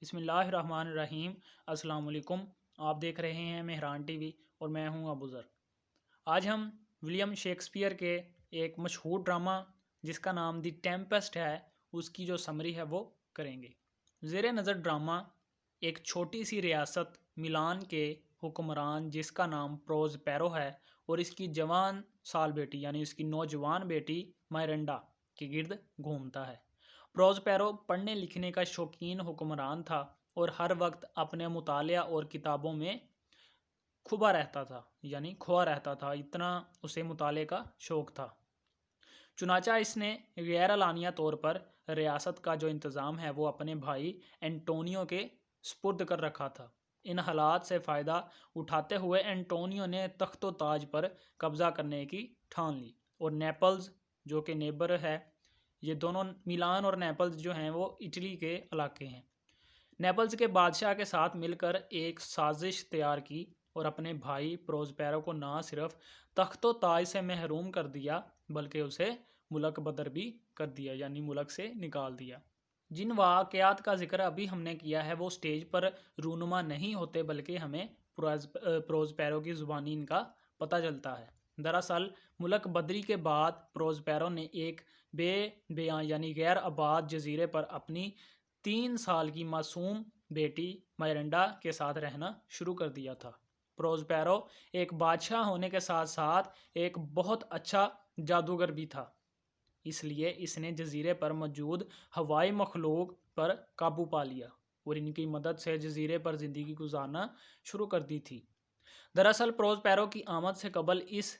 बिस्मिल्लाहिर्रहमानिर्रहीम। अस्सलाम वालेकुम। आप देख रहे हैं मेहरान टीवी और मैं हूं अबूज़र। आज हम विलियम शेक्सपियर के एक मशहूर ड्रामा जिसका नाम द टेम्पेस्ट है उसकी जो समरी है वो करेंगे। ज़ेरे नज़र ड्रामा एक छोटी सी रियासत मिलान के हुक्मरान जिसका नाम प्रोस्पेरो है और इसकी जवान साल बेटी यानी इसकी नौजवान बेटी मायरंडा के गिर्द घूमता है। प्रोस्पेरो पढ़ने लिखने का शौकीन हुक्मरान था और हर वक्त अपने मुतालिया और किताबों में खुबा रहता था यानी खोआ रहता था, इतना उसे मुताले का शौक़ था। चुनाचा इसने गैर अलानिया तौर पर रियासत का जो इंतज़ाम है वो अपने भाई एंटोनियो के स्पुर्द कर रखा था। इन हालात से फ़ायदा उठाते हुए एंटोनियो ने तख्तो ताज पर कब्ज़ा करने की ठान ली और नेपल्स जो कि नेबर है, ये दोनों मिलान और नेपल्स जो हैं वो इटली के इलाके हैं। नेपल्स के बादशाह के साथ मिलकर एक साजिश तैयार की और अपने भाई प्रोस्पेरो को ना सिर्फ तख्तो ताज से महरूम कर दिया बल्कि उसे मुल्क बदर भी कर दिया यानी मुल्क से निकाल दिया। जिन वाक़यात का जिक्र अभी हमने किया है वो स्टेज पर रूनुमा नहीं होते बल्कि हमें प्रोस्पेरो की ज़ुबानी इनका पता चलता है। दरअसल मुल्क बदरी के बाद प्रोस्पेरो ने एक बेबयां यानी गैर आबाद जजीरे पर अपनी 3 साल की मासूम बेटी मायरंडा के साथ रहना शुरू कर दिया था। प्रोस्पेरो एक बादशाह होने के साथ साथ एक बहुत अच्छा जादूगर भी था, इसलिए इसने जजीरे पर मौजूद हवाई मखलूक पर काबू पा लिया और इनकी मदद से जजीरे पर ज़िंदगी गुजारना शुरू कर दी थी। दरअसल प्रोस्पेरो की आमद से कबल इस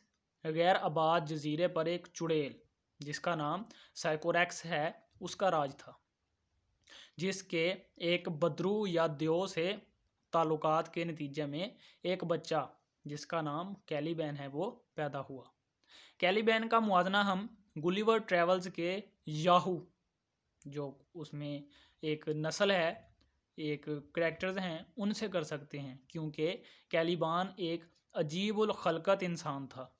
गैर आबाद जजीरे पर एक चुड़ैल जिसका नाम साइकोरेक्स है उसका राज था, जिसके एक बदरू या द्यो से ताल्लुकात के नतीजे में एक बच्चा जिसका नाम कैलीबैन है वो पैदा हुआ। कैलीबैन का मुआजना हम गुलिवर ट्रेवल्स के याहू जो उसमें एक नस्ल है, एक करैक्टर्स हैं, उनसे कर सकते हैं, क्योंकि कैलिबान एक अजीबुल खलकत इंसान था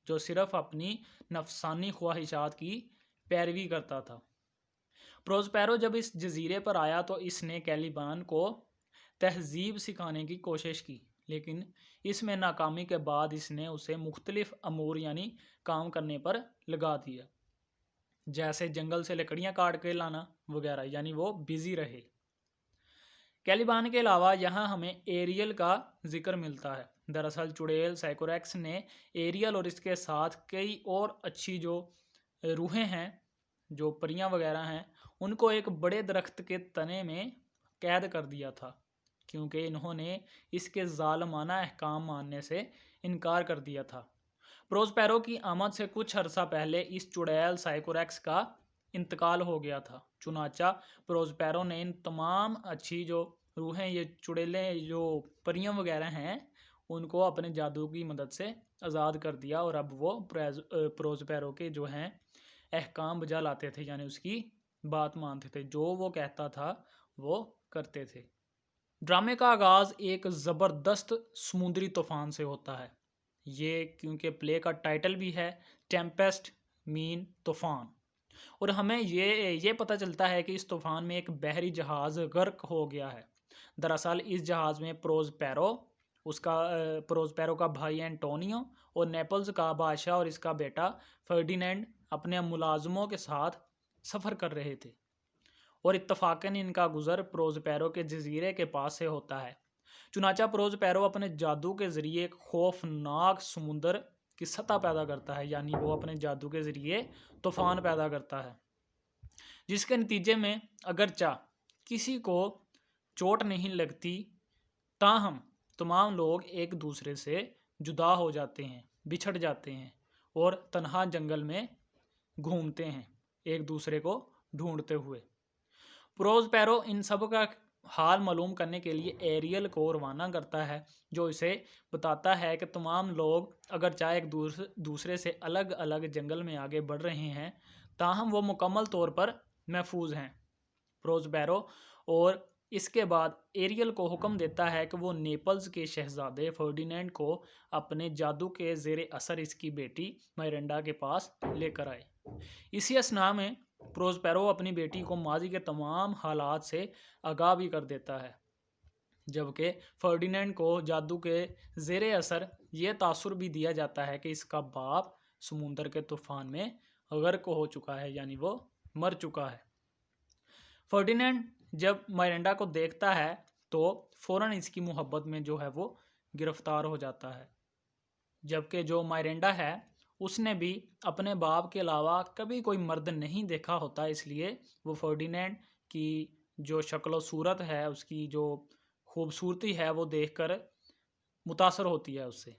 जो सिर्फ अपनी नफसानी ख्वाहिशात की पैरवी करता था। प्रोस्पेरो जब इस जजीरे पर आया तो इसने कैलिबान को तहजीब सिखाने की कोशिश की, लेकिन इसमें नाकामी के बाद इसने उसे मुख्तलिफ अमूर यानी काम करने पर लगा दिया, जैसे जंगल से लकड़ियाँ काट के लाना वगैरह, यानी वो बिज़ी रहे। कैलिबान के अलावा यहाँ हमें एरियल का जिक्र मिलता है। दरअसल चुड़ैल साइकोरेक्स ने एरियल और इसके साथ कई और अच्छी जो रूहें हैं, जो परियां वगैरह हैं, उनको एक बड़े दरख्त के तने में कैद कर दिया था, क्योंकि इन्होंने इसके ज़ालमाना अहकाम मानने से इनकार कर दिया था। प्रोस्पेरो की आमद से कुछ अरसा पहले इस चुड़ैल साइकोरेक्स का इंतकाल हो गया था। चुनाचा प्रोस्पेरो ने इन तमाम अच्छी जो रूहें, ये चुड़ैलें जो परियां वगैरह हैं, उनको अपने जादू की मदद से आज़ाद कर दिया और अब वो प्रोस्पेरो के जो हैं अहकाम बजा लाते थे, यानी उसकी बात मानते थे, जो वो कहता था वो करते थे। ड्रामे का आगाज़ एक ज़बरदस्त समुद्री तूफ़ान से होता है। ये क्योंकि प्ले का टाइटल भी है टेम्पेस्ट मीन तूफ़ान, और हमें ये पता चलता है कि इस तूफ़ान में एक बहरी जहाज़ गर्क हो गया है। दरअसल इस जहाज़ में प्रोस्पेरो का भाई एंटोनियो और नेपल्स का बादशाह और इसका बेटा फर्डिनेंड अपने मुलाजमों के साथ सफ़र कर रहे थे और इत्तफाकन इनका गुज़र प्रोस्पेरो के जजीरे के पास से होता है। चुनाचा प्रोस्पेरो अपने जादू के ज़रिए एक खौफनाक समुंदर की सतह पैदा करता है, यानी वो अपने जादू के ज़रिए तूफ़ान पैदा करता है, जिसके नतीजे में अगरचा किसी को चोट नहीं लगती, ताहम तमाम लोग एक दूसरे से जुदा हो जाते हैं, बिछड़ जाते हैं और तन्हा जंगल में घूमते हैं एक दूसरे को ढूंढते हुए। प्रोस्पेरो इन सब का हाल मालूम करने के लिए एरियल को रवाना करता है, जो इसे बताता है कि तमाम लोग अगर चाहे एक दूसरे से अलग अलग जंगल में आगे बढ़ रहे हैं, ताहम वो मुकम्मल तौर पर महफूज हैं। प्रोस्पेरो और इसके बाद एरियल को हुक्म देता है कि वो नेपल्स के शहजादे फर्डिनेंड को अपने जादू के ज़ेरे असर इसकी बेटी मायरंडा के पास लेकर आए। इसी असना में प्रोस्पेरो अपनी बेटी को माजी के तमाम हालात से आगाह भी कर देता है, जबकि फर्डिनेंड को जादू के ज़ेरे असर ये तासुर भी दिया जाता है कि इसका बाप समुंदर के तूफान में गर्क हो चुका है, यानी वो मर चुका है। फर्डिनेंड जब मायरेंडा को देखता है तो फ़ौरन इसकी मोहब्बत में जो है वो गिरफ्तार हो जाता है, जबकि जो मायरेंडा है उसने भी अपने बाप के अलावा कभी कोई मर्द नहीं देखा होता, इसलिए वो फर्डिनेंड की जो शक्ल सूरत है, उसकी जो खूबसूरती है वो देखकर मुतासर होती है उससे।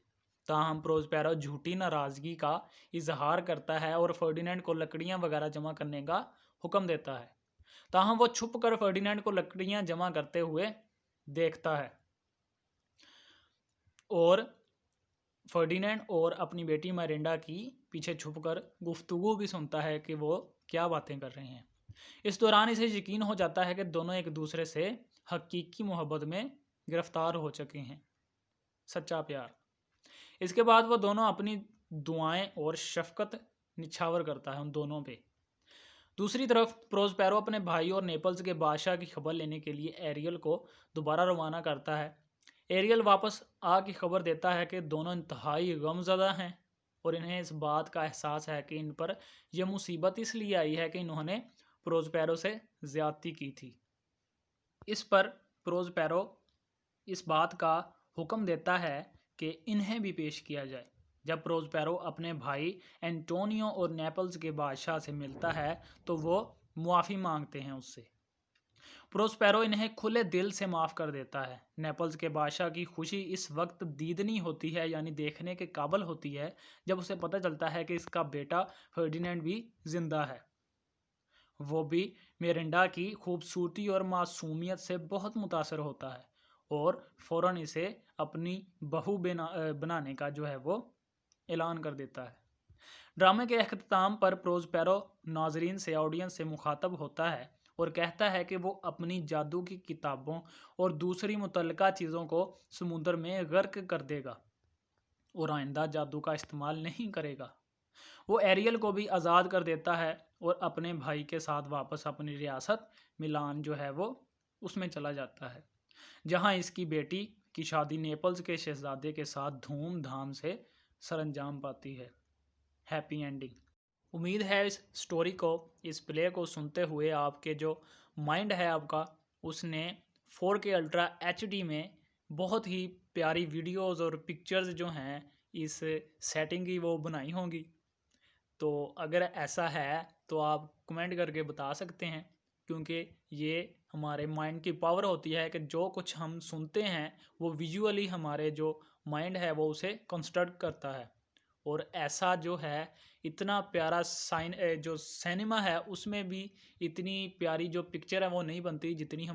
ताहम प्रोस्पेरो झूठी नाराज़गी का इजहार करता है और फर्डिनेंड को लकड़ियाँ वगैरह जमा करने का हुक्म देता है। ताहम वो छुप कर फर्डिनेंड को लकड़ियाँ जमा करते हुए देखता है और फर्डिनेंड और अपनी बेटी मायरेंडा की पीछे छुपकर गुफ्तगू भी सुनता है कि वो क्या बातें कर रहे हैं। इस दौरान इसे यकीन हो जाता है कि दोनों एक दूसरे से हकीकी मोहब्बत में गिरफ्तार हो चुके हैं, सच्चा प्यार। इसके बाद वो दोनों अपनी दुआएं और शफकत निछावर करता है उन दोनों पे। दूसरी तरफ प्रोस्पेरो अपने भाई और नेपल्स के बादशाह की खबर लेने के लिए एरियल को दोबारा रवाना करता है। एरियल वापस आके खबर देता है कि दोनों इंतहाई गमज़दा हैं और इन्हें इस बात का एहसास है कि इन पर यह मुसीबत इसलिए आई है कि इन्होंने प्रोस्पेरो से ज़्यादती की थी। इस पर प्रोस्पेरो इस बात का हुक्म देता है कि इन्हें भी पेश किया जाए। जब प्रोस्पेरो अपने भाई एंटोनियो और नेपल्स के बादशाह से मिलता है तो वो मुआफ़ी मांगते हैं उससे। प्रोस्पेरो इन्हें खुले दिल से माफ़ कर देता है। नेपल्स के बादशाह की खुशी इस वक्त दीदनी होती है, यानी देखने के काबिल होती है, जब उसे पता चलता है कि इसका बेटा फर्डिनेंड भी ज़िंदा है। वो भी मिरांडा की खूबसूरती और मासूमियत से बहुत मुतासर होता है और फ़ौरन इसे अपनी बहू बनाने का जो है वो ऐलान कर देता है। ड्रामे के अख्ताम पर प्रोस्पेरो नाजरीन से, ऑडियंस से मुखातब होता है और कहता है कि वो अपनी जादू की किताबों और दूसरी मुतल्लिका चीज़ों को समुद्र में गर्क कर देगा और आइंदा जादू का इस्तेमाल नहीं करेगा। वो एरियल को भी आज़ाद कर देता है और अपने भाई के साथ वापस अपनी रियासत मिलान जो है वो उसमें चला जाता है, जहां इसकी बेटी की शादी नेपल्स के शहजादे के साथ धूमधाम से सरंजाम पाती है। Happy ending. उम्मीद है इस स्टोरी को, इस प्ले को सुनते हुए आपके जो माइंड है आपका, उसने 4K अल्ट्रा HD में बहुत ही प्यारी वीडियोस और पिक्चर्स जो हैं इस सेटिंग की वो बनाई होंगी। तो अगर ऐसा है तो आप कमेंट करके बता सकते हैं, क्योंकि ये हमारे माइंड की पावर होती है कि जो कुछ हम सुनते हैं वो विजुअली हमारे जो माइंड है वो उसे कंस्ट्रक्ट करता है। और ऐसा जो है इतना प्यारा जो सिनेमा है उसमें भी इतनी प्यारी जो पिक्चर है वो नहीं बनती जितनी हम